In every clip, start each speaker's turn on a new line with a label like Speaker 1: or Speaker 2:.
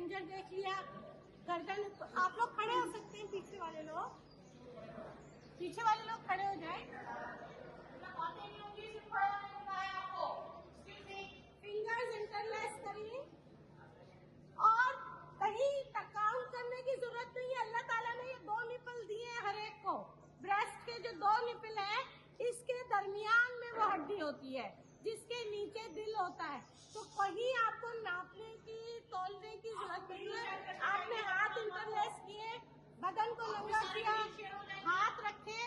Speaker 1: Plunger देख लिया, गर्दन। आप लोग खड़े हो सकते हैं, पीछे वाले लोग खड़े हो जाए। फिंगर्स इंटरलैस करिए और कहीं काउंट करने की जरूरत नहीं है। अल्लाह ताला ने ये 2 निपल दिए हैं हर एक को। ब्रेस्ट के जो 2 निपल है, इसके दरमियान में वो हड्डी होती है जिसके नीचे दिल होता है। तो कहीं आपको नापने की, तोलने की जरूरत नहीं है। आपने हाथ इंटरलैस किए, बदन को नंगा किया, हाथ रखे,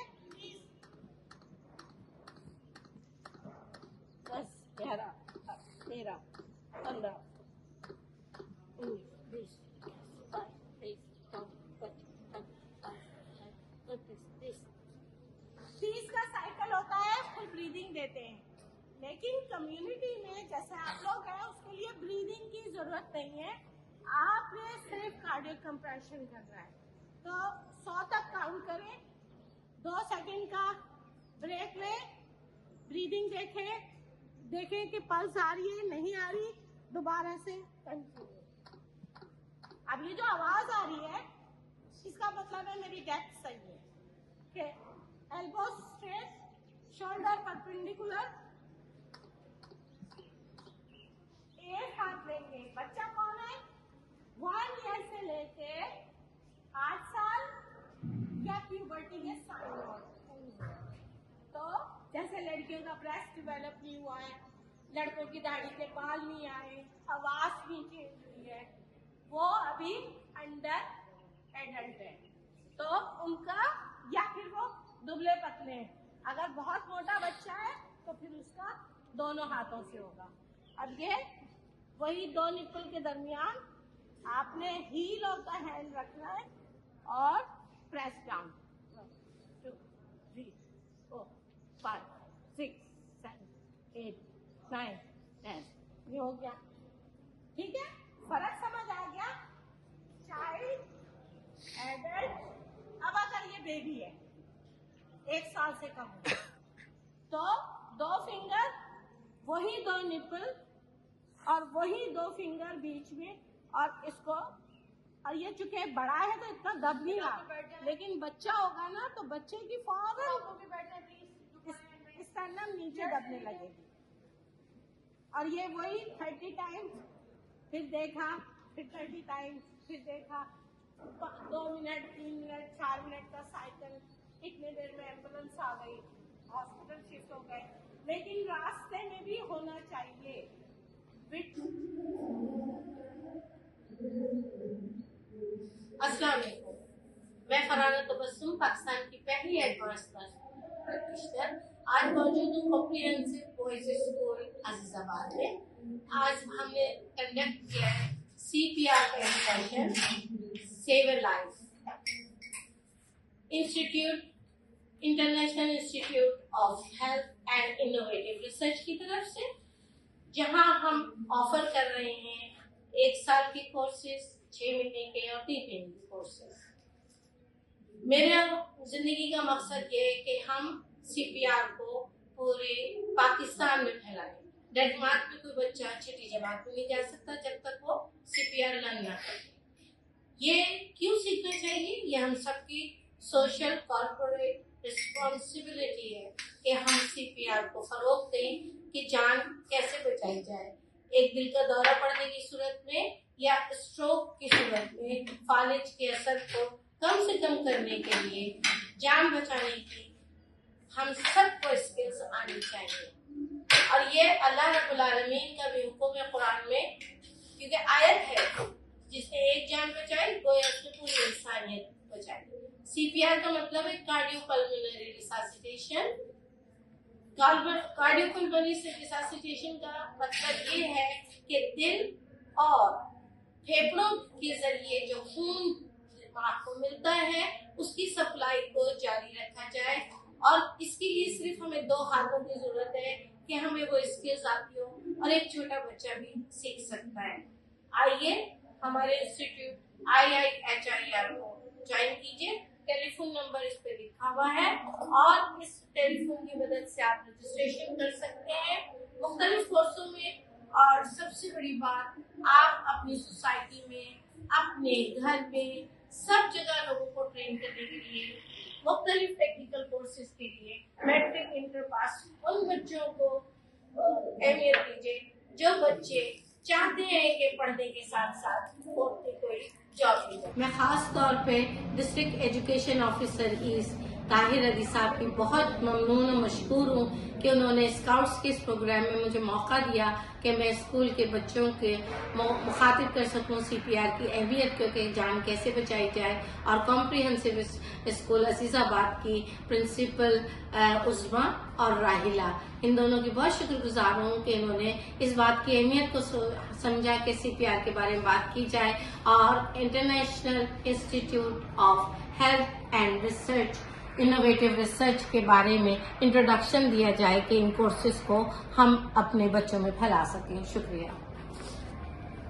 Speaker 1: 10, 11, 13, 15, 19, 20, 30 का साइकिल होता है। फुल ब्रीदिंग देते हैं। लेकिन कम्युनिटी में जैसे आप लोग हैं, उसके लिए ब्रीदिंग की जरूरत नहीं है। आपने सिर्फ कार्डियक कंप्रेशन करना है। तो 100 तक काउंट करें, 2 सेकंड का ब्रेक लें, ब्रीदिंग देखें कि पल्स आ रही है, नहीं आ रही, दोबारा से कंटिन्यू। अब ये जो आवाज आ रही है, इसका मतलब है मेरी डेप्थ सही है। कि एल्बो स्ट्रेट, शोल्डर परपेंडिकुलर, एक हाथ लेंगे। बच्चा कौन है? 1 ईयर से लेके 8 साल या प्यूबर्टी के साइन। तो जैसे लड़कियों का ब्रेस्ट डेवलप नहीं हुआ है, लड़कों की दाढ़ी के बाल नहीं आए, आवाज नहीं चेंज हुई है, वो अभी अंडर एडल्ट है। तो उनका, या फिर वो दुबले पतले हैं। अगर बहुत मोटा बच्चा है तो फिर उसका दोनों हाथों से होगा। अब ये वही 2 निप्पल के दरमियान आपने हील ऑफ द हैंड रखना है और प्रेस डाउन। 1, 2, 3, 4, 5, 6, 7, 8, 9, 10। ये हो गया, ठीक है? फर्क समझ आ गया? Child, adult. अब अगर ये बेबी है, 1 साल से कम है, तो 2 फिंगर, वही 2 निप्पल और वही 2 फिंगर बीच में, और इसको, और ये चूंकि बड़ा है तो इतना दब नहीं रहा, लेकिन बच्चा होगा ना तो बच्चे की फौरन स्टर्नम नीचे दबने लगेगी। और ये वही 30 टाइम्स, फिर देखा, फिर 30 टाइम्स, फिर देखा। 2 मिनट, 3 मिनट, 4 मिनट का साइकिल। इतने देर में एम्बुलेंस आ गई, हॉस्पिटल शिफ्ट हो गए। लेकिन रास्ते में भी होना चाहिए।
Speaker 2: अस्सलाम वालेकुम, मैं फरहाना तबस्सुम, पाकिस्तान की पहली एडवांस प्रैक्टिशनर। आज मौजूद हूँ कॉम्प्रिहेंसिव बॉयज स्कूल अजीजाबाद में। आज हमने कंडक्ट किया है CPR का session, save a life. International institute of health and innovative research की तरफ से, जहां हम ऑफर कर रहे हैं 1 साल के कोर्सेज, 6 महीने के और 3 महीने के कोर्सेज। मेरा जिंदगी का मकसद ये है कि हम CPR को पूरे पाकिस्तान में फैलाएं। डेनमार्क में कोई बच्चा छठी जमात में नहीं जा सकता जब तक वो CPR लर्न ना करे। ये क्यों सीखना चाहिए? ये हम सबकी सोशल कॉर्पोरेट रिस्पॉन्सिबिलिटी है कि हम CPR को फरोग दें कि जान कैसे बचाई जाए। एक दिल का दौरा पड़ने की सूरत में या स्ट्रोक की सूरत में फालिज के असर को कम से कम करने के लिए, जान बचाने की हम सबको स्किल्स आनी चाहिए। और ये अल्लाह रब्बुल आलमीन का भी हुक्म है कुरान में, क्योंकि आयत है, जिसने एक जान बचाई गोया उसने पूरी इंसानियत बचाई। CPR का मतलब है कार्डियोपल्मोनरी रिससिटेशन। कार्डियोपल्मोनरी रिससिटेशन का मतलब ये है कि दिल और फेफड़ों के जरिए जो खून दिमाग को मिलता है, उसकी सप्लाई को जारी रखा जाए। और इसके लिए सिर्फ हमें 2 हाथों की जरूरत है कि हमें वो स्किल्स आती हो, और एक छोटा बच्चा भी सीख सकता है। आइए हमारे इंस्टीट्यूट IIHIR को ज्वाइन कीजिए। टेलीफोन नंबर इस पे लिखा हुआ है, और इस टेलीफोन की मदद से आप रजिस्ट्रेशन कर सकते हैं मुख्तलिफ कोर्सों में। और सबसे बड़ी बात, आप अपनी सोसाइटी में अपने घर पे सब जगह लोगों को ट्रेन करने के लिए, मुख्तलिफ टेक्निकल कोर्सेज के लिए मैट्रिक इंटर पास उन बच्चों को अहमियत दीजिए जो बच्चे चाहते हैं कि पढ़ने के साथ साथ वो अपनी कोई जॉब भी करें। मैं खास तौर पे district education officer east Tahir Ali साहब की बहुत ममनून और मशकूर हूँ कि उन्होंने स्काउट्स के इस प्रोग्राम में मुझे मौका दिया कि मैं स्कूल के बच्चों के मुखातिब कर सकूँ CPR की अहमियत को कि जान कैसे बचाई जाए। और कॉम्प्रिहेंसिव स्कूल अजीज़ाबाद की प्रिंसिपल उस्मा और राहिला, इन दोनों की बहुत शुक्रगुजार हूँ कि इन्होंने इस बात की अहमियत को समझा कि CPR के बारे में बात की जाए और international institute of health and research innovative research के बारे में इंट्रोडक्शन दिया जाए कि इन कोर्सेज को हम अपने बच्चों में फैला सकें। शुक्रिया।